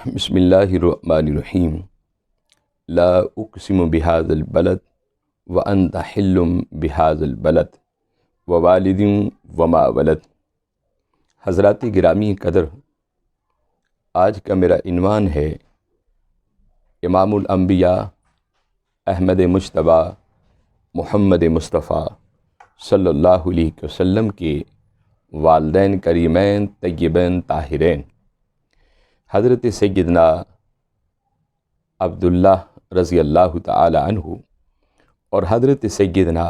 بسم اللہ الرحمن الرحیم لا اقسم بہذا البلد وانت حل بہذا البلد ووالد وما ولد۔ حضرات گرامی قدر، آج کا میرا عنوان ہے امام الانبیاء احمد مجتبیٰ محمد مصطفیٰ صلی اللہ علیہ وسلم کے والدین کریمین طیبین طاہرین حضرت سیدنا عبداللہ رضی اللہ تعالی عنہ اور حضرت سیدنا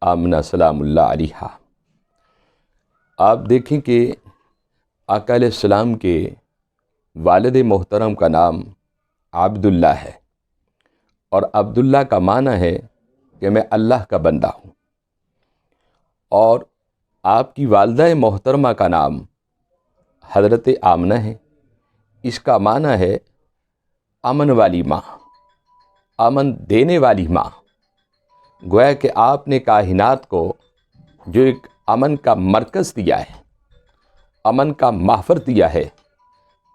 آمنہ سلام اللہ علیہا۔ آپ دیکھیں کہ آقا علیہ السلام کے والد محترم کا نام عبداللہ ہے، اور عبداللہ کا معنی ہے کہ میں اللہ کا بندہ ہوں، اور آپ کی والدہ محترمہ کا نام حضرت آمنہ ہے۔ اس کا معنی ہے امن والی ماں، امن دینے والی ماں۔ گویا کہ آپ نے کائنات کو جو ایک امن کا مرکز دیا ہے، امن کا محور دیا ہے،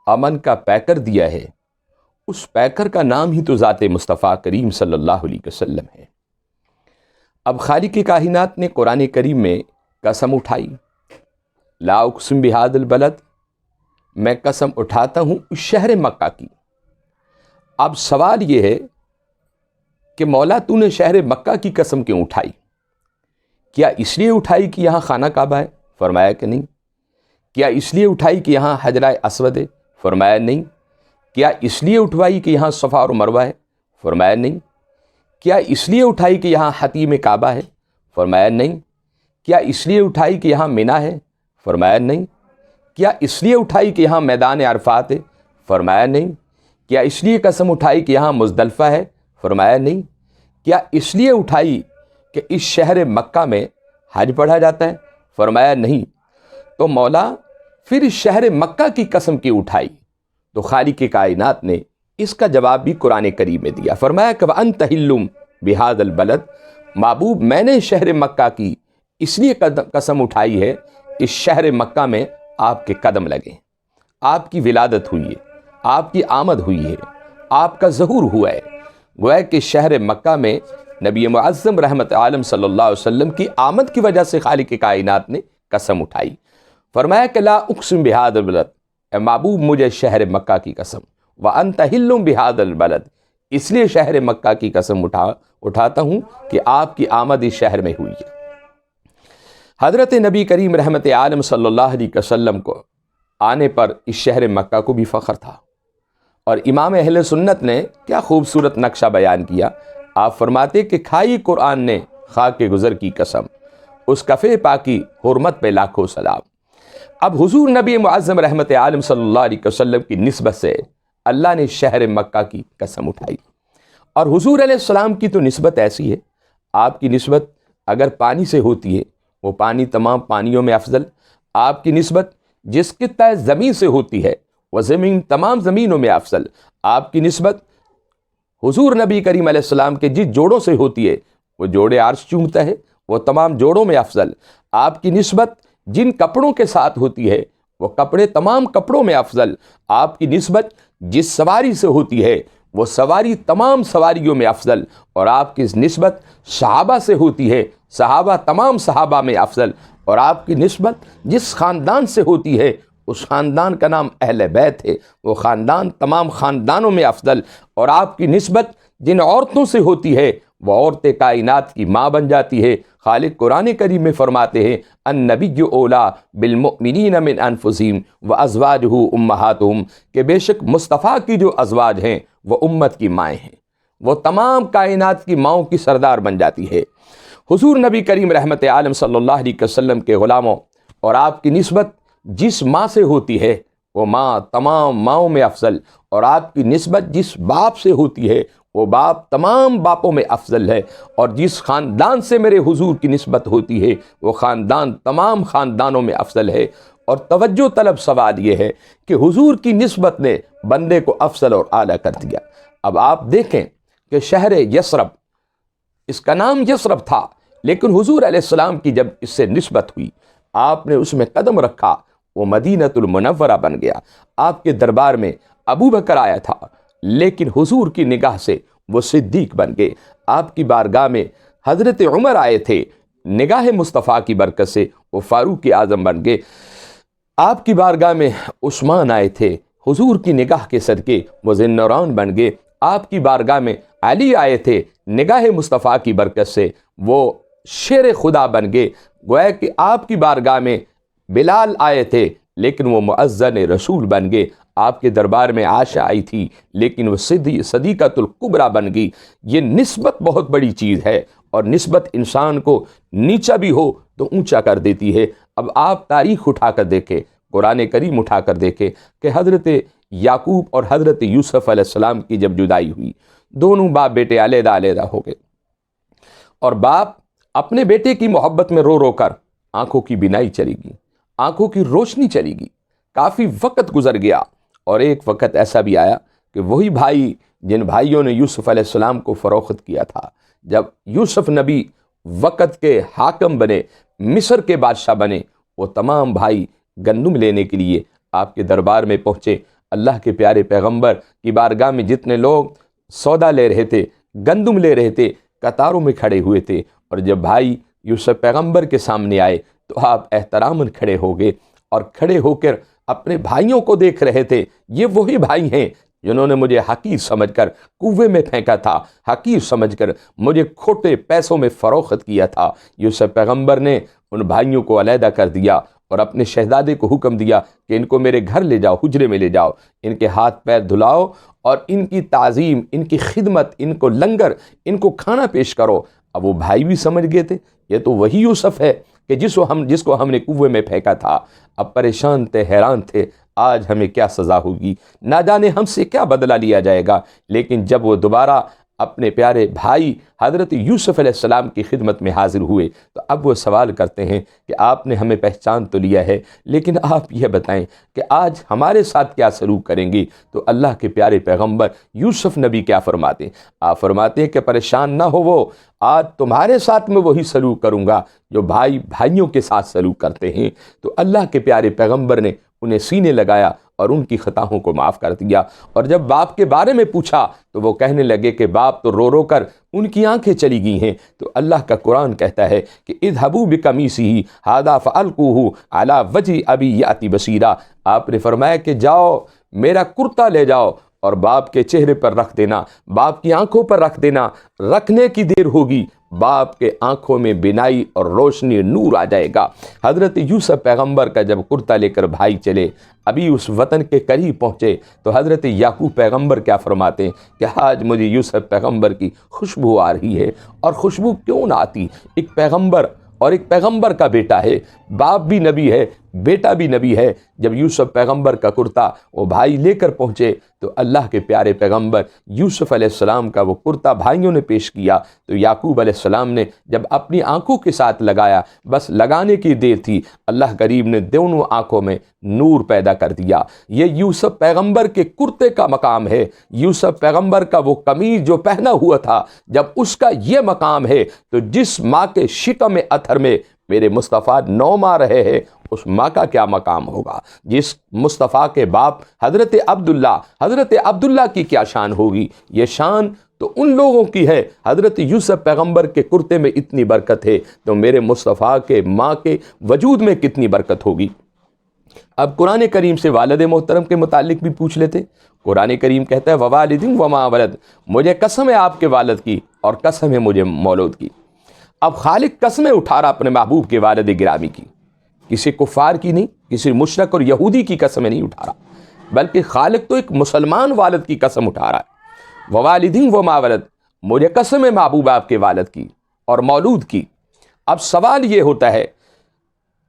امن کا پیکر دیا ہے، اس پیکر کا نام ہی تو ذات مصطفیٰ کریم صلی اللہ علیہ وسلم ہے۔ اب خالق کائنات نے قرآن کریم میں قسم اٹھائی، لا اقسم بہذا البلد، میں قسم اٹھاتا ہوں اس شہر مکہ کی۔ اب سوال یہ ہے کہ مولا تو نے شہر مکہ کی قسم کیوں اٹھائی؟ کیا اس لیے اٹھائی کہ یہاں خانہ کعبہ ہے؟ فرمایا کہ نہیں۔ کیا اس لیے اٹھائی کہ یہاں حجرہ اسود ہے؟ فرمایا نہیں۔ کیا اس لیے اٹھوائی کہ یہاں صفا اور مروہ ہے؟ فرمایا نہیں۔ کیا اس لیے اٹھائی کہ یہاں حتیم کعبہ ہے؟ فرمایا نہیں۔ کیا اس لیے اٹھائی کہ یہاں منی ہے؟ فرمایا نہیں۔ کیا اس لیے اٹھائی کہ یہاں میدان عرفات ہے؟ فرمایا نہیں۔ کیا اس لیے قسم اٹھائی کہ یہاں مزدلفہ ہے؟ فرمایا نہیں۔ کیا اس لیے اٹھائی کہ اس شہر مکہ میں حج پڑھا جاتا ہے؟ فرمایا نہیں۔ تو مولا پھر اس شہر مکہ کی قسم کی اٹھائی؟ تو خالق کائنات نے اس کا جواب بھی قرآن کریم میں دیا، فرمایا کہ وَأَنْتَ حِلٌّ بِهَذَا الْبَلَدِ، محبوب میں نے شہر مکہ کی اس لیے قسم اٹھائی ہے، اس شہر مکہ میں آپ کے قدم لگے، آپ کی ولادت ہوئی ہے، آپ کی آمد ہوئی ہے، آپ کا ظہور ہوا ہے۔ گویا کہ شہر مکہ میں نبی معظم رحمت عالم صلی اللہ علیہ وسلم کی آمد کی وجہ سے خالق کائنات نے قسم اٹھائی، فرمایا کہ لا اقسم بہذا البلد، اے محبوب مجھے شہر مکہ کی قسم، وانت حل بہذا البلد، اس لیے شہر مکہ کی قسم اٹھاتا ہوں کہ آپ کی آمد اس شہر میں ہوئی ہے۔ حضرت نبی کریم رحمت عالم صلی اللہ علیہ وسلم کو آنے پر اس شہر مکہ کو بھی فخر تھا، اور امام اہل سنت نے کیا خوبصورت نقشہ بیان کیا۔ آپ فرماتے کہ کھائی قرآن نے خاک گزر کی قسم، اس کفے پاکی حرمت پہ لاکھوں سلام۔ اب حضور نبی معظم رحمت عالم صلی اللہ علیہ وسلم کی نسبت سے اللہ نے شہر مکہ کی قسم اٹھائی، اور حضور علیہ السلام کی تو نسبت ایسی ہے، آپ کی نسبت اگر پانی سے ہوتی ہے، وہ پانی تمام پانیوں میں افضل۔ آپ کی نسبت جس کے تحت زمین سے ہوتی ہے، وہ زمین تمام زمینوں میں افضل۔ آپ کی نسبت حضور نبی کریم علیہ السلام کے جس جوڑوں سے ہوتی ہے، وہ جوڑے عرش چومتا ہے، وہ تمام جوڑوں میں افضل۔ آپ کی نسبت جن کپڑوں کے ساتھ ہوتی ہے، وہ کپڑے تمام کپڑوں میں افضل۔ آپ کی نسبت جس سواری سے ہوتی ہے، وہ سواری تمام سواریوں میں افضل، اور آپ کی نسبت صحابہ سے ہوتی ہے، صحابہ تمام صحابہ میں افضل، اور آپ کی نسبت جس خاندان سے ہوتی ہے، اس خاندان کا نام اہل بیت ہے، وہ خاندان تمام خاندانوں میں افضل، اور آپ کی نسبت جن عورتوں سے ہوتی ہے، وہ عورتیں کائنات کی ماں بن جاتی ہے۔ خالق قرآن کریم میں فرماتے ہیں النبی اولیٰ بالمؤمنین من انفسہم وازواجہ امہاتہم، کہ بے شک مصطفیٰ کی جو ازواج ہیں وہ امت کی مائیں ہیں، وہ تمام کائنات کی ماؤں کی سردار بن جاتی ہے۔ حضور نبی کریم رحمت عالم صلی اللہ علیہ وسلم کے غلاموں، اور آپ کی نسبت جس ماں سے ہوتی ہے، وہ ماں تمام ماؤں میں افضل، اور آپ کی نسبت جس باپ سے ہوتی ہے، وہ باپ تمام باپوں میں افضل ہے، اور جس خاندان سے میرے حضور کی نسبت ہوتی ہے، وہ خاندان تمام خاندانوں میں افضل ہے۔ اور توجہ طلب سوال یہ ہے کہ حضور کی نسبت نے بندے کو افضل اور اعلیٰ کر دیا۔ اب آپ دیکھیں کہ شہر یثرب، اس کا نام یثرب تھا، لیکن حضور علیہ السلام کی جب اس سے نسبت ہوئی، آپ نے اس میں قدم رکھا، وہ مدینۃ المنورہ بن گیا۔ آپ کے دربار میں ابو بکر آیا تھا، لیکن حضور کی نگاہ سے وہ صدیق بن گئے۔ آپ کی بارگاہ میں حضرت عمر آئے تھے، نگاہ مصطفیٰ کی برکت سے وہ فاروق اعظم بن گئے۔ آپ کی بارگاہ میں عثمان آئے تھے، حضور کی نگاہ کے صدقے وہ ذی النورین بن گئے۔ آپ کی بارگاہ میں علی آئے تھے، نگاہ مصطفیٰ کی برکت سے وہ شیر خدا بن گئے۔ گویا کہ آپ کی بارگاہ میں بلال آئے تھے، لیکن وہ مؤذن رسول بن گئے۔ آپ کے دربار میں عائشہ آئی تھی، لیکن وہ صدیقۃ الکبریٰ بن گئی۔ یہ نسبت بہت بڑی چیز ہے، اور نسبت انسان کو نیچا بھی ہو تو اونچا کر دیتی ہے۔ اب آپ تاریخ اٹھا کر دیکھیں، قرآن کریم اٹھا کر دیکھیں کہ حضرت یعقوب اور حضرت یوسف علیہ السلام کی جب جدائی ہوئی، دونوں باپ بیٹے علیحدہ علیحدہ ہو گئے، اور باپ اپنے بیٹے کی محبت میں رو رو کر آنکھوں کی بینائی چلی گئی، آنکھوں کی روشنی چلی گئی۔ کافی وقت گزر گیا، اور ایک وقت ایسا بھی آیا کہ وہی بھائی جن بھائیوں نے یوسف علیہ السلام کو فروخت کیا تھا، جب یوسف نبی وقت کے حاکم بنے، مصر کے بادشاہ بنے، وہ تمام بھائی گندم لینے کے لیے آپ کے دربار میں پہنچے۔ اللہ کے پیارے پیغمبر کی بارگاہ میں جتنے لوگ سودا لے رہے تھے، گندم لے رہے تھے، قطاروں میں کھڑے ہوئے تھے، اور جب بھائی یوسف پیغمبر کے سامنے آئے تو آپ احتراماً کھڑے ہو گئے، اور کھڑے ہو کر اپنے بھائیوں کو دیکھ رہے تھے۔ یہ وہی بھائی ہیں جنہوں نے مجھے حقیر سمجھ کر کنویں میں پھینکا تھا، حقیر سمجھ کر مجھے کھوٹے پیسوں میں فروخت کیا تھا۔ یوسف پیغمبر نے ان بھائیوں کو علیحدہ کر دیا، اور اپنے شہزادے کو حکم دیا کہ ان کو میرے گھر لے جاؤ، حجرے میں لے جاؤ، ان کے ہاتھ پیر دھلاؤ، اور ان کی تعظیم، ان کی خدمت، ان کو لنگر، ان کو کھانا پیش کرو۔ اب وہ بھائی بھی سمجھ گئے تھے یہ تو وہی یوسف ہے کہ جس کو ہم نے کنویں میں پھینکا تھا۔ اب پریشان تھے، حیران تھے، آج ہمیں کیا سزا ہوگی، نہ جانے ہم سے کیا بدلہ لیا جائے گا۔ لیکن جب وہ دوبارہ اپنے پیارے بھائی حضرت یوسف علیہ السلام کی خدمت میں حاضر ہوئے تو اب وہ سوال کرتے ہیں کہ آپ نے ہمیں پہچان تو لیا ہے، لیکن آپ یہ بتائیں کہ آج ہمارے ساتھ کیا سلوک کریں گے؟ تو اللہ کے پیارے پیغمبر یوسف نبی کیا فرماتے ہیں؟ آپ فرماتے ہیں کہ پریشان نہ ہو، وہ آج تمہارے ساتھ میں وہی سلوک کروں گا جو بھائی بھائیوں کے ساتھ سلوک کرتے ہیں۔ تو اللہ کے پیارے پیغمبر نے انہیں سینے لگایا اور ان کی خطاؤں کو معاف کر دیا۔ اور جب باپ کے بارے میں پوچھا تو وہ کہنے لگے کہ باپ تو رو رو کر ان کی آنکھیں چلی گئی ہیں۔ تو اللہ کا قرآن کہتا ہے کہ اذهبوا بقمیصہ ھذا فالقوہ علی وجہ ابی یأتی بصیرا۔ آپ نے فرمایا کہ جاؤ میرا کرتا لے جاؤ اور باپ کے چہرے پر رکھ دینا، باپ کی آنکھوں پر رکھ دینا۔ رکھنے کی دیر ہوگی، باپ کے آنکھوں میں بینائی اور روشنی، نور آ جائے گا۔ حضرت یوسف پیغمبر کا جب کرتا لے کر بھائی چلے، ابھی اس وطن کے قریب پہنچے تو حضرت یعقوب پیغمبر کیا فرماتے ہیں کہ آج مجھے یوسف پیغمبر کی خوشبو آ رہی ہے۔ اور خوشبو کیوں نہ آتی؟ ایک پیغمبر اور ایک پیغمبر کا بیٹا ہے، باپ بھی نبی ہے، بیٹا بھی نبی ہے۔ جب یوسف پیغمبر کا کرتا وہ بھائی لے کر پہنچے تو اللہ کے پیارے پیغمبر یوسف علیہ السلام کا وہ کرتا بھائیوں نے پیش کیا تو یعقوب علیہ السلام نے جب اپنی آنکھوں کے ساتھ لگایا، بس لگانے کی دیر تھی، اللہ کریم نے دونوں آنکھوں میں نور پیدا کر دیا۔ یہ یوسف پیغمبر کے کرتے کا مقام ہے، یوسف پیغمبر کا وہ قمیض جو پہنا ہوا تھا، جب اس کا یہ مقام ہے تو جس ماں کے شکم اتھر میں میرے مصطفیٰ 9 ماہ رہے ہیں اس ماں کا کیا مقام ہوگا؟ جس مصطفیٰ کے باپ حضرت عبداللہ کی کیا شان ہوگی؟ یہ شان تو ان لوگوں کی ہے۔ حضرت یوسف پیغمبر کے کرتے میں اتنی برکت ہے تو میرے مصطفیٰ کے ماں کے وجود میں کتنی برکت ہوگی۔ اب قرآن کریم سے والد محترم کے متعلق بھی پوچھ لیتے۔ قرآن کریم کہتا ہے ووالد وما ولد، مجھے قسم ہے آپ کے والد کی اور قسم ہے مجھے مولود کی۔ اب خالق قسمیں اٹھا رہا اپنے محبوب کے والد گرامی کی، کسی کفار کی نہیں، کسی مشرک اور یہودی کی قسمیں نہیں اٹھا رہا، بلکہ خالق تو ایک مسلمان والد کی قسم اٹھا رہا ہے۔ ووالد وما ولد، مجھے قسم ہے محبوب آپ کے والد کی اور مولود کی۔ اب سوال یہ ہوتا ہے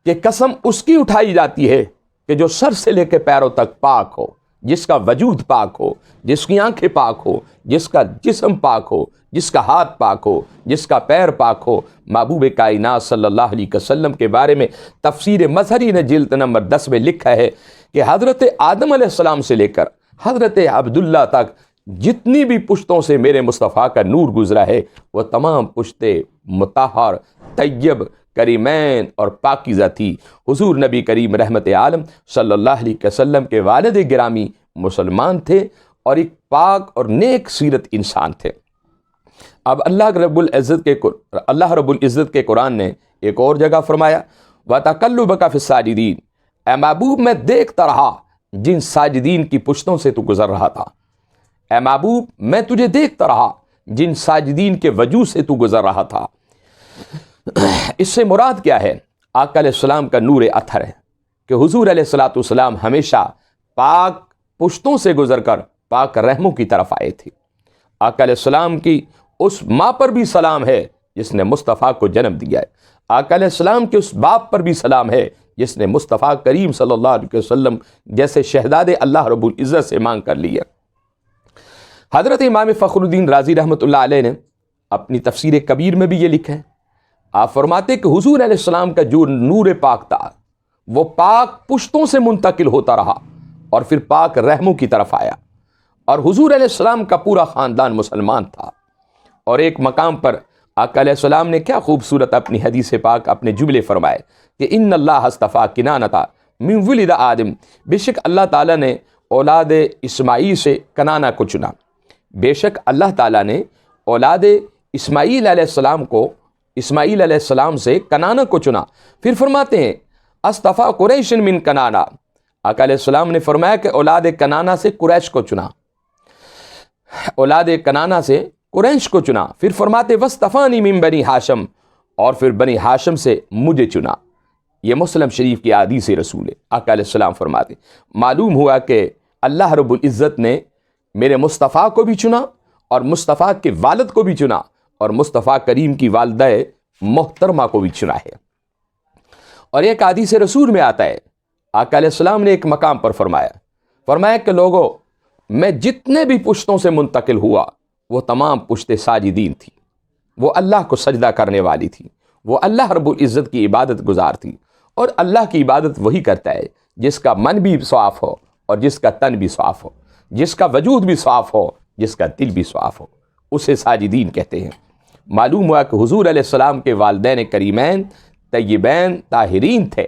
کہ قسم اس کی اٹھائی جاتی ہے کہ جو سر سے لے کے پیروں تک پاک ہو، جس کا وجود پاک ہو، جس کی آنکھیں پاک ہو، جس کا جسم پاک ہو، جس کا ہاتھ پاک ہو، جس کا پیر پاک ہو۔ محبوب کائنات صلی اللہ علیہ وسلم کے بارے میں تفسیر مظہری نے جلد نمبر 10 میں لکھا ہے کہ حضرت آدم علیہ السلام سے لے کر حضرت عبداللہ تک جتنی بھی پشتوں سے میرے مصطفیٰ کا نور گزرا ہے وہ تمام پشتے مطہر، طیب، کریمین اور پاکیزہ تھی۔ حضور نبی کریم رحمت عالم صلی اللہ علیہ وسلم کے والد گرامی مسلمان تھے اور ایک پاک اور نیک سیرت انسان تھے۔ اب اللہ رب العزت کے قرآن نے ایک اور جگہ فرمایا وَتَقَلُّبَكَ فِي السَّاجِدِينَ، اے محبوب میں دیکھتا رہا جن ساجدین کی پشتوں سے تو گزر رہا تھا، اے محبوب میں تجھے دیکھتا رہا جن ساجدین کے وجود سے تو گزر رہا تھا۔ اس سے مراد کیا ہے؟ آقا علیہ السلام کا نور اطہر ہے کہ حضور علیہ السلام ہمیشہ پاک پشتوں سے گزر کر پاک رحموں کی طرف آئے تھے۔ آقا علیہ السلام کی اس ماں پر بھی سلام ہے جس نے مصطفیٰ کو جنم دیا ہے۔ آقا علیہ السلام کے اس باپ پر بھی سلام ہے جس نے مصطفیٰ کریم صلی اللہ علیہ وسلم جیسے شہزادے اللہ رب العزت سے مانگ کر لیا۔ حضرت امام فخر الدین رازی رحمۃ اللہ علیہ نے اپنی تفسیر کبیر میں بھی یہ لکھا ہے، آپ فرماتے کہ حضور علیہ السلام کا جو نور پاک تھا وہ پاک پشتوں سے منتقل ہوتا رہا اور پھر پاک رحموں کی طرف آیا، اور حضور علیہ السلام کا پورا خاندان مسلمان تھا۔ اور ایک مقام پر آقا علیہ السلام نے کیا خوبصورت اپنی حدیث پاک اپنے جملے فرمائے کہ ان اللہ اصطفیٰ کنانہ من ولد آدم، بے شک اللہ تعالیٰ نے اولاد اسماعیل سے کنانہ کو چنا، بے شک اللہ تعالیٰ نے اولاد اسماعیل علیہ السلام سے کنانہ کو چنا۔ پھر فرماتے ہیں اصطفیٰ قریش من کنانہ، آقا علیہ السلام نے فرمایا کہ اولاد کنانہ سے قریش کو چنا، اولاد کنانہ سے قریش کو چنا۔ پھر فرماتے وصطفانی من بنی ہاشم، اور پھر بنی ہاشم سے مجھے چنا۔ یہ مسلم شریف کی حدیث رسول ہے۔ آقا علیہ السلام فرماتے معلوم ہوا کہ اللہ رب العزت نے میرے مصطفیٰ کو بھی چنا اور مصطفیٰ کے والد کو بھی چنا اور مصطفیٰ کریم کی والدہ محترمہ کو بھی چنا ہے۔ اور ایک حدیث رسول میں آتا ہے، آقا علیہ السلام نے ایک مقام پر فرمایا کہ لوگوں، میں جتنے بھی پشتوں سے منتقل ہوا وہ تمام پشتے ساجدین تھی، وہ اللہ کو سجدہ کرنے والی تھی، وہ اللہ رب العزت کی عبادت گزار تھی۔ اور اللہ کی عبادت وہی کرتا ہے جس کا من بھی صاف ہو اور جس کا تن بھی صاف ہو، جس کا وجود بھی صاف ہو، جس کا دل بھی صاف ہو، اسے ساجدین کہتے ہیں۔ معلوم ہوا کہ حضور علیہ السلام کے والدین کریمین طیبین طاہرین تھے۔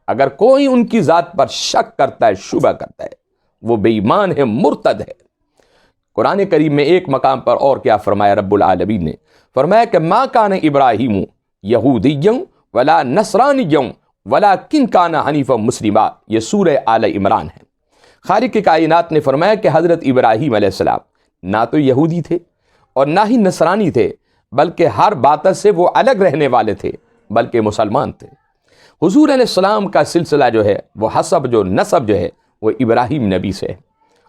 اگر کوئی ان کی ذات پر شک کرتا ہے، شبہ کرتا ہے، وہ بے ایمان ہے، مرتد ہے۔ قرآن کریم میں ایک مقام پر اور کیا فرمایا رب العالمین نے؟ فرمایا کہ ما کان ابراہیم یہودیًا ولا نصرانیًا ولکن کان حنیفا مسلما، یہ سورہ آل عمران ہے۔ خالق کائنات نے فرمایا کہ حضرت ابراہیم علیہ السلام نہ تو یہودی تھے اور نہ ہی نصرانی تھے، بلکہ ہر باطل سے وہ الگ رہنے والے تھے، بلکہ مسلمان تھے۔ حضور علیہ السلام کا سلسلہ جو ہے وہ نسب جو ہے وہ ابراہیم نبی سے ہے۔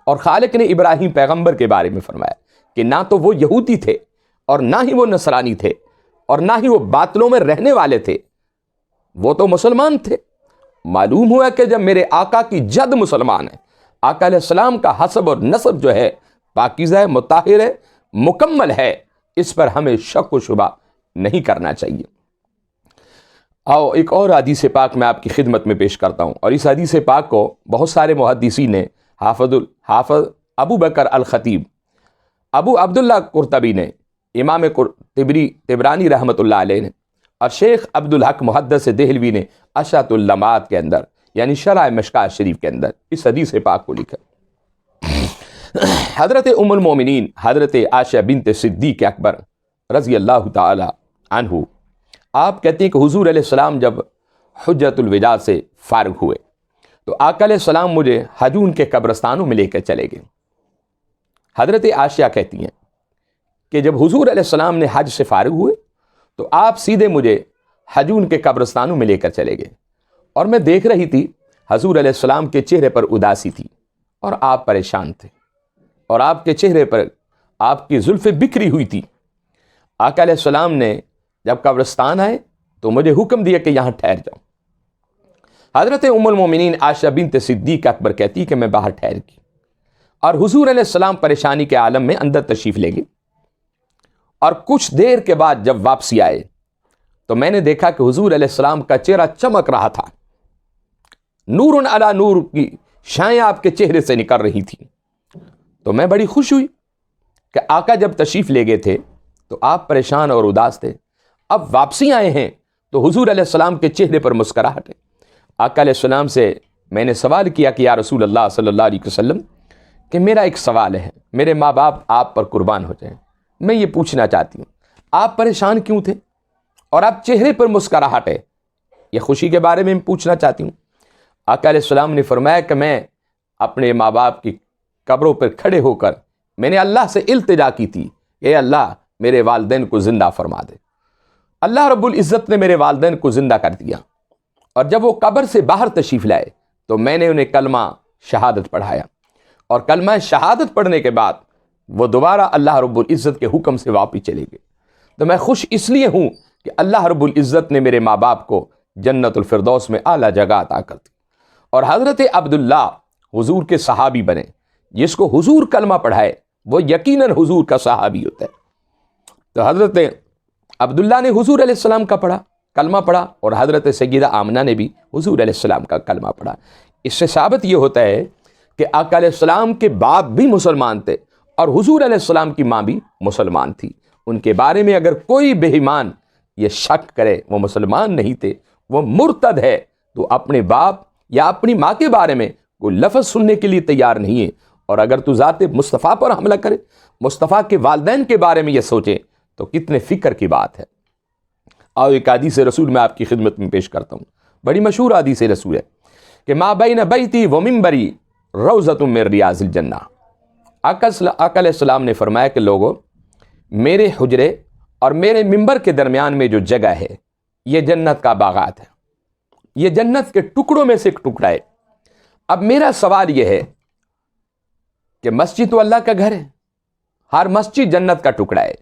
اور خالق نے ابراہیم پیغمبر کے بارے میں فرمایا کہ نہ تو وہ یہودی تھے اور نہ ہی وہ نصرانی تھے اور نہ ہی وہ باطلوں میں رہنے والے تھے، وہ تو مسلمان تھے۔ معلوم ہوا کہ جب میرے آقا کی جد مسلمان ہے، آقا علیہ السلام کا حسب اور نسب جو ہے پاکیزہ ہے، مطہر ہے، مکمل ہے، اس پر ہمیں شک و شبہ نہیں کرنا چاہیے۔ آؤ ایک اور حدیث پاک میں آپ کی خدمت میں پیش کرتا ہوں، اور اس حدیث پاک کو بہت سارے محدثین نے، حافظ ابو بکر الخطیب، ابو عبداللہ قرطبی نے، امام طبرانی رحمۃ اللہ علیہ نے، اور شیخ عبدالحق محدث دہلوی نے اشاۃ اللمعات کے اندر یعنی شرح مشکات شریف کے اندر اس حدیث پاک کو لکھا۔ حضرت ام المومنین حضرت عائشہ بنت صدیق اکبر رضی اللہ تعالی عنہ، آپ کہتے ہیں کہ حضور علیہ السلام جب حجۃ الوداع سے فارغ ہوئے تو آقا علیہ السلام مجھے حجون کے قبرستانوں میں لے کر چلے گئے۔ حضرت عائشہ کہتی ہیں کہ جب حضور علیہ السلام نے حج سے فارغ ہوئے تو آپ سیدھے مجھے حجون کے قبرستانوں میں لے کر چلے گئے، اور میں دیکھ رہی تھی حضور علیہ السلام کے چہرے پر اداسی تھی اور آپ پریشان تھے، اور آپ کے چہرے پر آپ کی زلفیں بکھری ہوئی تھی۔ آقا علیہ السلام نے جب قبرستان آئے تو مجھے حکم دیا کہ یہاں ٹھہر جاؤ۔ حضرت ام المومنین عائشہ بنت صدیق اکبر کہتی کہ میں باہر ٹھہر گئی، اور حضور علیہ السلام پریشانی کے عالم میں اندر تشریف لے گئے، اور کچھ دیر کے بعد جب واپسی آئے تو میں نے دیکھا کہ حضور علیہ السلام کا چہرہ چمک رہا تھا، نور علی نور کی شائیں آپ کے چہرے سے نکل رہی تھی۔ تو میں بڑی خوش ہوئی کہ آقا جب تشریف لے گئے تھے تو آپ پریشان اور اداس تھے، اب واپسی آئے ہیں تو حضور علیہ السلام کے چہرے پر مسکراہٹ ہے۔ آقا علیہ السلام سے میں نے سوال کیا کہ یا رسول اللہ صلی اللہ علیہ وسلم کہ میرا ایک سوال ہے، میرے ماں باپ آپ پر قربان ہو جائیں، میں یہ پوچھنا چاہتی ہوں آپ پریشان کیوں تھے اور آپ چہرے پر مسکراہٹ ہے، یہ خوشی کے بارے میں پوچھنا چاہتی ہوں۔ آقا علیہ السلام نے فرمایا کہ میں اپنے ماں باپ کی قبروں پر کھڑے ہو کر میں نے اللہ سے التجا کی تھی، اے اللہ میرے والدین کو زندہ فرما دے۔ اللہ رب العزت نے میرے والدین کو زندہ کر دیا، اور جب وہ قبر سے باہر تشریف لائے تو میں نے انہیں کلمہ شہادت پڑھایا، اور کلمہ شہادت پڑھنے کے بعد وہ دوبارہ اللہ رب العزت کے حکم سے واپس چلے گئے۔ تو میں خوش اس لیے ہوں کہ اللہ رب العزت نے میرے ماں باپ کو جنت الفردوس میں اعلیٰ جگہ عطا کر دی۔ اور حضرت عبداللہ حضور کے صحابی بنے، جس کو حضور کلمہ پڑھائے وہ یقیناً حضور کا صحابی ہوتا ہے۔ تو حضرت عبداللہ نے حضور علیہ السلام کا کلمہ پڑھا، اور حضرت سیدہ آمنہ نے بھی حضور علیہ السلام کا کلمہ پڑھا۔ اس سے ثابت یہ ہوتا ہے کہ آقا علیہ السلام کے باپ بھی مسلمان تھے اور حضور علیہ السلام کی ماں بھی مسلمان تھی۔ ان کے بارے میں اگر کوئی بے ایمان یہ شک کرے وہ مسلمان نہیں تھے، وہ مرتد ہے، تو اپنے باپ یا اپنی ماں کے بارے میں کوئی لفظ سننے کے لیے تیار نہیں ہے۔ اور اگر تو ذات مصطفیٰ پر حملہ کرے، مصطفیٰ کے والدین کے بارے میں یہ سوچے، تو کتنے فکر کی بات ہے۔ آؤ ایک حدیث رسول میں آپ کی خدمت میں پیش کرتا ہوں، بڑی مشہور حدیث رسول ہے کہ ما بین بیتی و منبری روضۃ من ریاض الجنہ۔ آقا علیہ السلام نے فرمایا کہ لوگوں، میرے حجرے اور میرے منبر کے درمیان میں جو جگہ ہے یہ جنت کا باغات ہے، یہ جنت کے ٹکڑوں میں سے ایک ٹکڑا ہے۔ اب میرا سوال یہ ہے کہ مسجد تو اللہ کا گھر ہے، ہر مسجد جنت کا ٹکڑا ہے،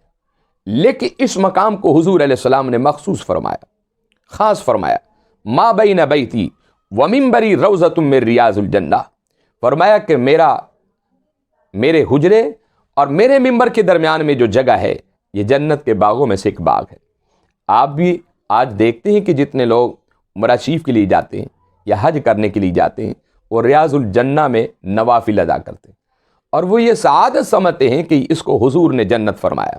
لیکن اس مقام کو حضور علیہ السلام نے مخصوص فرمایا، خاص فرمایا، ما بین بیتی و منبری روضۃ من ریاض الجنہ، فرمایا کہ میرے حجرے اور میرے منبر کے درمیان میں جو جگہ ہے یہ جنت کے باغوں میں سے ایک باغ ہے۔ آپ بھی آج دیکھتے ہیں کہ جتنے لوگ عمرہ شریف کے لیے جاتے ہیں یا حج کرنے کے لیے جاتے ہیں، وہ ریاض الجنہ میں نوافل ادا کرتے ہیں، اور وہ یہ سعادت سمجھتے ہیں کہ اس کو حضور نے جنت فرمایا،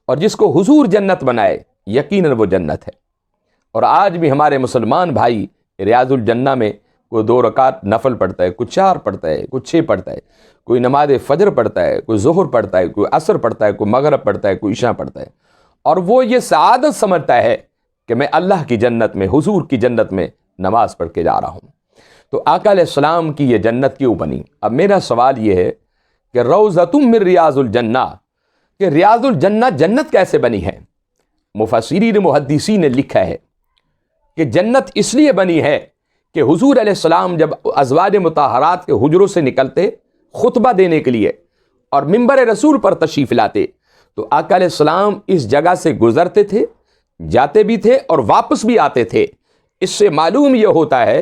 اور جس کو حضور جنت بنائے یقیناً وہ جنت ہے۔ اور آج بھی ہمارے مسلمان بھائی ریاض الجنہ میں کوئی 2 رکعت نفل پڑھتا ہے، کوئی 4 پڑھتا ہے، کوئی 6 پڑھتا ہے، کوئی نماز فجر پڑھتا ہے، کوئی ظہر پڑھتا ہے، کوئی عصر پڑھتا ہے، کوئی مغرب پڑھتا ہے، کوئی عشاء پڑھتا ہے، اور وہ یہ سعادت سمجھتا ہے کہ میں اللہ کی جنت میں، حضور کی جنت میں نماز پڑھ کے جا رہا ہوں۔ تو آقا علیہ السلام کی یہ جنت کیوں بنی؟ اب میرا سوال یہ ہے کہ روضۃ من ریاض الجنہ، کہ ریاض الجنہ جنت کیسے بنی ہے؟ مفسرین محدثین نے لکھا ہے کہ جنت اس لیے بنی ہے کہ حضور علیہ السلام جب ازواج مطہرات کے حجروں سے نکلتے خطبہ دینے کے لیے اور منبر رسول پر تشریف لاتے، تو آقا علیہ السلام اس جگہ سے گزرتے تھے، جاتے بھی تھے اور واپس بھی آتے تھے۔ اس سے معلوم یہ ہوتا ہے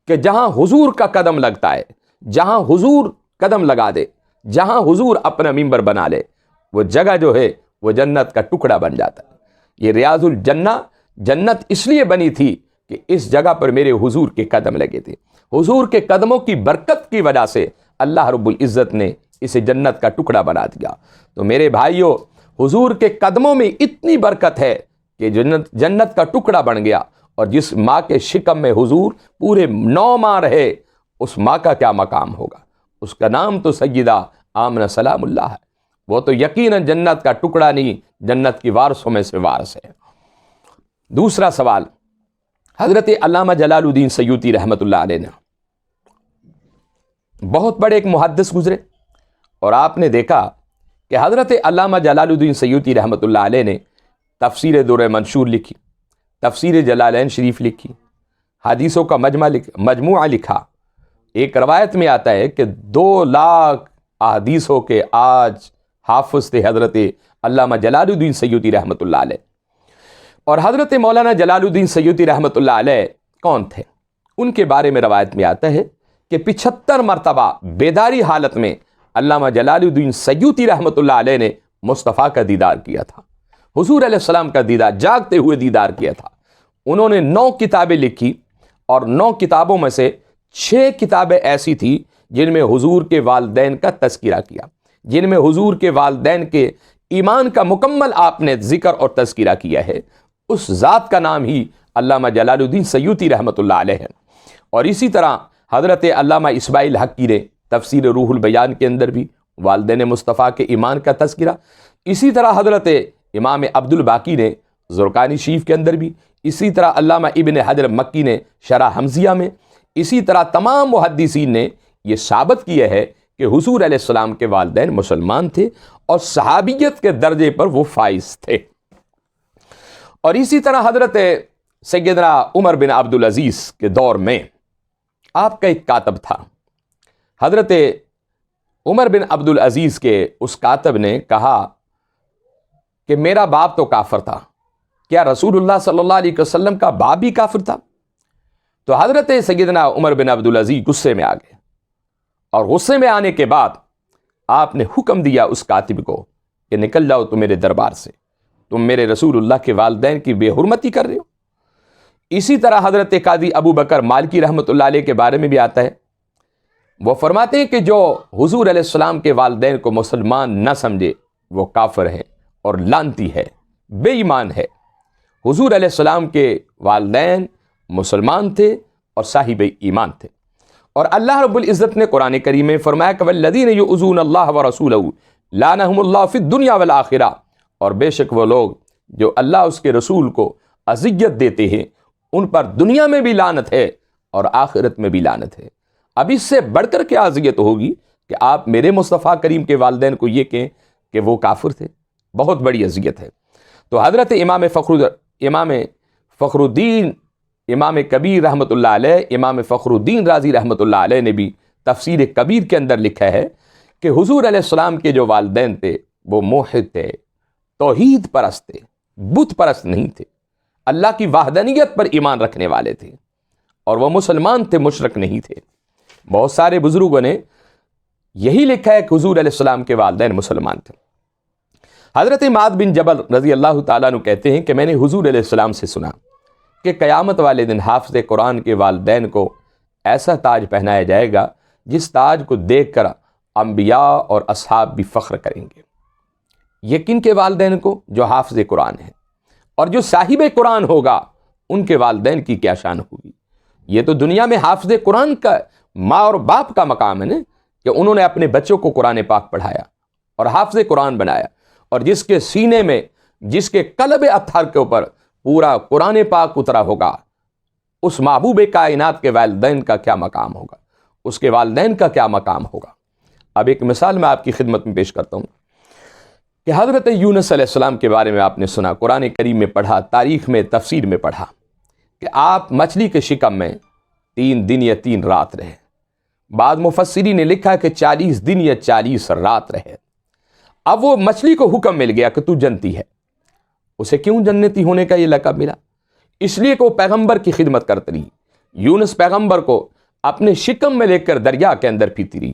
کہ جہاں حضور کا قدم لگتا ہے، جہاں حضور قدم لگا دے، جہاں حضور اپنا منبر بنا لے، وہ جگہ جو ہے وہ جنت کا ٹکڑا بن جاتا ہے۔ یہ ریاض الجنہ جنت اس لیے بنی تھی کہ اس جگہ پر میرے حضور کے قدم لگے تھے، حضور کے قدموں کی برکت کی وجہ سے اللہ رب العزت نے اسے جنت کا ٹکڑا بنا دیا۔ تو میرے بھائیوں، حضور کے قدموں میں اتنی برکت ہے کہ جنت کا ٹکڑا بن گیا، اور جس ماں کے شکم میں حضور پورے 9 ماہ رہے، اس ماں کا کیا مقام ہوگا؟ اس کا نام تو سیدہ آمنہ سلام اللہ ہے، وہ تو یقیناً جنت کا ٹکڑا نہیں، جنت کی وارثوں میں سے وارث ہے۔ دوسرا سوال، حضرت علامہ جلال الدین سیوطی رحمۃ اللہ علیہ نے، بہت بڑے ایک محدث گزرے، اور آپ نے دیکھا کہ حضرت علامہ جلال الدین سیوطی رحمۃ اللہ علیہ نے تفسیر در منشور لکھی، تفسیر جلالین شریف لکھی، حدیثوں کا مجموعہ لکھا۔ ایک روایت میں آتا ہے کہ 2 لاکھ احادیثوں کے آج حافظ تھے حضرت علامہ جلال الدین سیوطی رحمۃ اللہ علیہ۔ اور حضرت مولانا جلال الدین سیوطی رحمۃ اللہ علیہ کون تھے؟ ان کے بارے میں روایت میں آتا ہے کہ 75 مرتبہ بیداری حالت میں علامہ جلال الدین سیوطی رحمۃ اللہ علیہ نے مصطفیٰ کا دیدار کیا تھا، حضور علیہ السلام کا دیدار، جاگتے ہوئے دیدار کیا تھا۔ انہوں نے 9 کتابیں لکھی، اور 9 کتابوں میں سے 6 کتابیں ایسی تھیں جن میں حضور کے والدین کا تذکرہ کیا، جن میں حضور کے والدین کے ایمان کا مکمل آپ نے ذکر اور تذکرہ کیا ہے، اس ذات کا نام ہی علامہ جلال الدین سیوطی رحمۃ اللہ علیہ ہے۔ اور اسی طرح حضرت علامہ اسماعیل حقی نے تفسیر روح البیان کے اندر بھی والدین مصطفیٰ کے ایمان کا تذکرہ، اسی طرح حضرت امام عبد الباقی نے زرقانی شریف کے اندر بھی، اسی طرح علامہ ابن حجر مکی نے شرح حمزیہ میں، اسی طرح تمام محدثین نے یہ ثابت کیا ہے کہ حضور علیہ السلام کے والدین مسلمان تھے اور صحابیت کے درجے پر وہ فائز تھے۔ اور اسی طرح حضرت سیدنا عمر بن عبدالعزیز کے دور میں آپ کا ایک کاتب تھا۔ حضرت عمر بن عبدالعزیز کے اس کاتب نے کہا کہ میرا باپ تو کافر تھا، کیا رسول اللہ صلی اللہ علیہ وسلم کا باپ بھی کافر تھا؟ تو حضرت سیدنا عمر بن عبدالعزیز غصے میں آ گئے، اور غصے میں آنے کے بعد آپ نے حکم دیا اس کاتب کو کہ نکل جاؤ تم میرے دربار سے، تم میرے رسول اللہ کے والدین کی بے حرمتی کر رہے ہو۔ اسی طرح حضرت قاضی ابو بکر مالکی رحمۃ اللہ علیہ کے بارے میں بھی آتا ہے، وہ فرماتے ہیں کہ جو حضور علیہ السلام کے والدین کو مسلمان نہ سمجھے وہ کافر ہے اور لعنتی ہے، بے ایمان ہے۔ حضور علیہ السلام کے والدین مسلمان تھے اور صاحب ایمان تھے، اور اللہ رب العزت نے قرآن کریم میں فرمایا کہ والذین یؤذون اللہ ورسولہ لعنہم اللہ فی الدنیا والآخرہ، اور بے شک وہ لوگ جو اللہ اس کے رسول کو اذیت دیتے ہیں ان پر دنیا میں بھی لعنت ہے اور آخرت میں بھی لعنت ہے۔ اب اس سے بڑھ کر کیا اذیت ہوگی کہ آپ میرے مصطفیٰ کریم کے والدین کو یہ کہیں کہ وہ کافر تھے؟ بہت بڑی اذیت ہے۔ تو حضرت امام فخر الدین امام کبیر رحمۃ اللہ علیہ، امام فخر الدین رازی رحمۃ اللہ علیہ نے بھی تفسیر کبیر کے اندر لکھا ہے کہ حضور علیہ السلام کے جو والدین تھے وہ موحد تھے، توحید پرست تھے، بت پرست نہیں تھے، اللہ کی وحدانیت پر ایمان رکھنے والے تھے، اور وہ مسلمان تھے، مشرک نہیں تھے۔ بہت سارے بزرگوں نے یہی لکھا ہے کہ حضور علیہ السلام کے والدین مسلمان تھے۔ حضرت معاذ بن جبل رضی اللہ تعالیٰ عنہ کہتے ہیں کہ میں نے حضور علیہ السلام سے سنا کہ قیامت والے دن حافظ قرآن کے والدین کو ایسا تاج پہنایا جائے گا جس تاج کو دیکھ کر انبیاء اور اصحاب بھی فخر کریں گے۔ یقین کے والدین کو جو حافظ قرآن ہیں، اور جو صاحب قرآن ہوگا ان کے والدین کی کیا شان ہوگی۔ یہ تو دنیا میں حافظ قرآن کا ماں اور باپ کا مقام ہے نا، کہ انہوں نے اپنے بچوں کو قرآن پاک پڑھایا اور حافظ قرآن بنایا، اور جس کے سینے میں، جس کے قلب اطہر کے اوپر پورا قرآن پاک اترا ہوگا، اس محبوب کائنات کے والدین کا کیا مقام ہوگا، اس کے والدین کا کیا مقام ہوگا۔ اب ایک مثال میں آپ کی خدمت میں پیش کرتا ہوں کہ حضرت یونس علیہ السلام کے بارے میں آپ نے سنا، قرآن کریم میں پڑھا، تاریخ میں، تفسیر میں پڑھا کہ آپ مچھلی کے شکم میں 3 دن یا 3 رات رہے۔ بعض مفسرین نے لکھا کہ 40 دن یا 40 رات رہے۔ اب وہ مچھلی کو حکم مل گیا کہ تو جنتی ہے۔ اسے کیوں جنتی ہونے کا یہ لقب ملا؟ اس لیے کہ وہ پیغمبر کی خدمت کرتی رہی، یونس پیغمبر کو اپنے شکم میں لے کر دریا کے اندر پیتی رہی۔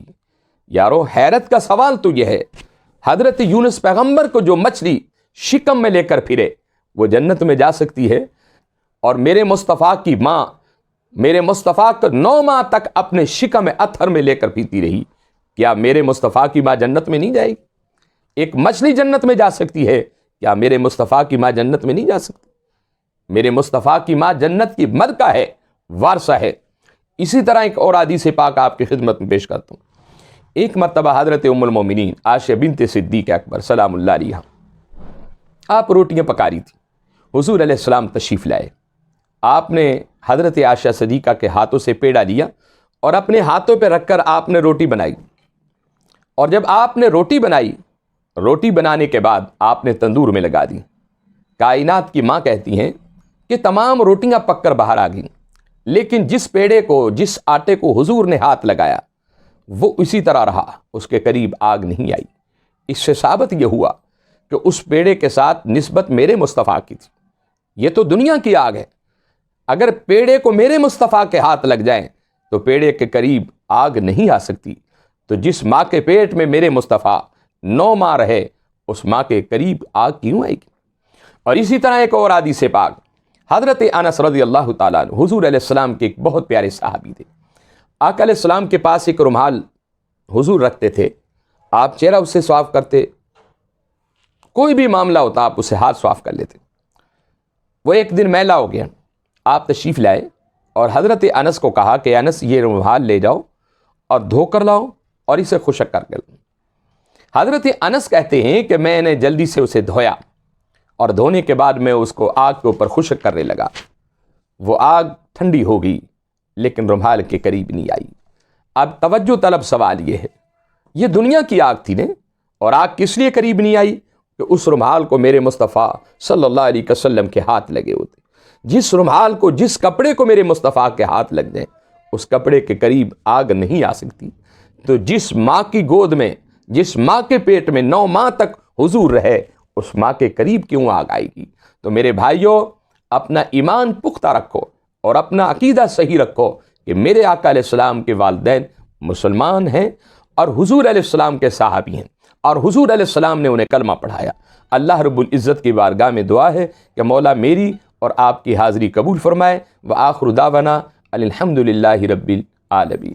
یارو حیرت کا سوال تو یہ ہے، حضرت یونس پیغمبر کو جو مچھلی شکم میں لے کر پھرے وہ جنت میں جا سکتی ہے، اور میرے مصطفیٰ کی ماں میرے مصطفیٰ کو 9 ماہ تک اپنے شکم اطہر میں لے کر پیتی رہی، کیا میرے مصطفیٰ کی ماں جنت میں نہیں جائے گی؟ ایک مچھلی جنت میں جا سکتی ہے، کیا میرے مصطفیٰ کی ماں جنت میں نہیں جا سکتی؟ میرے مصطفیٰ کی ماں جنت کی ملکہ ہے، وارثہ ہے۔ اسی طرح ایک اور حدیث پاک آپ کی خدمت میں پیش کرتا ہوں۔ ایک مرتبہ حضرت ام المومنین عائشہ بنت صدیق اکبر سلام اللہ علیہا، آپ روٹیاں پکا رہی تھی، حضور علیہ السلام تشریف لائے۔ آپ نے حضرت عائشہ صدیقہ کے ہاتھوں سے پیڑا لیا اور اپنے ہاتھوں پہ رکھ کر آپ نے روٹی بنائی، اور جب آپ نے روٹی بنائی، روٹی بنانے کے بعد آپ نے تندور میں لگا دی۔ کائنات کی ماں کہتی ہیں کہ تمام روٹیاں پک کر باہر آ گئیں، لیکن جس پیڑے کو، جس آٹے کو حضور نے ہاتھ لگایا وہ اسی طرح رہا، اس کے قریب آگ نہیں آئی۔ اس سے ثابت یہ ہوا کہ اس پیڑے کے ساتھ نسبت میرے مصطفیٰ کی تھی۔ یہ تو دنیا کی آگ ہے، اگر پیڑے کو میرے مصطفیٰ کے ہاتھ لگ جائیں تو پیڑے کے قریب آگ نہیں آ سکتی، تو جس ماں کے پیٹ میں میرے مصطفیٰ 9 ماہ رہے اس ماں کے قریب آگ کیوں آئے گی؟ اور اسی طرح ایک اور حدیث پاک، حضرت انس رضی اللہ تعالیٰ عنہ حضور علیہ السلام کے ایک بہت پیارے صحابی تھے۔ آقا علیہ السلام کے پاس ایک رومال حضور رکھتے تھے، آپ چہرہ اس سے صاف کرتے، کوئی بھی معاملہ ہوتا آپ اسے ہاتھ صاف کر لیتے۔ وہ ایک دن میلا ہو گیا، آپ تشریف لائے اور حضرت انس کو کہا کہ انس یہ رومال لے جاؤ اور دھو کر لاؤ اور اسے خشک کر کے لاؤ۔ حضرت انس کہتے ہیں کہ میں نے جلدی سے اسے دھویا اور دھونے کے بعد میں اس کو آگ کے اوپر خشک کرنے لگا۔ وہ آگ ٹھنڈی ہو گئی لیکن رومال کے قریب نہیں آئی۔ اب توجہ طلب سوال یہ ہے، یہ دنیا کی آگ تھی نا، اور آگ کس لیے قریب نہیں آئی کہ اس رومال کو میرے مصطفیٰ صلی اللہ علیہ وسلم کے ہاتھ لگے ہوتے۔ جس رومال کو، جس کپڑے کو میرے مصطفیٰ کے ہاتھ لگ جائیں، اس کپڑے کے قریب آگ نہیں آ سکتی۔ تو جس ماں کی گود میں، جس ماں کے پیٹ میں 9 ماہ تک حضور رہے، اس ماں کے قریب کیوں آگ آئے گی؟ تو میرے بھائیوں، اپنا ایمان پختہ رکھو اور اپنا عقیدہ صحیح رکھو کہ میرے آقا علیہ السلام کے والدین مسلمان ہیں اور حضور علیہ السلام کے صحابی ہیں، اور حضور علیہ السلام نے انہیں کلمہ پڑھایا۔ اللہ رب العزت کی بارگاہ میں دعا ہے کہ مولا میری اور آپ کی حاضری قبول فرمائے۔ وآخر دعوانا الحمد للہ رب العالمین۔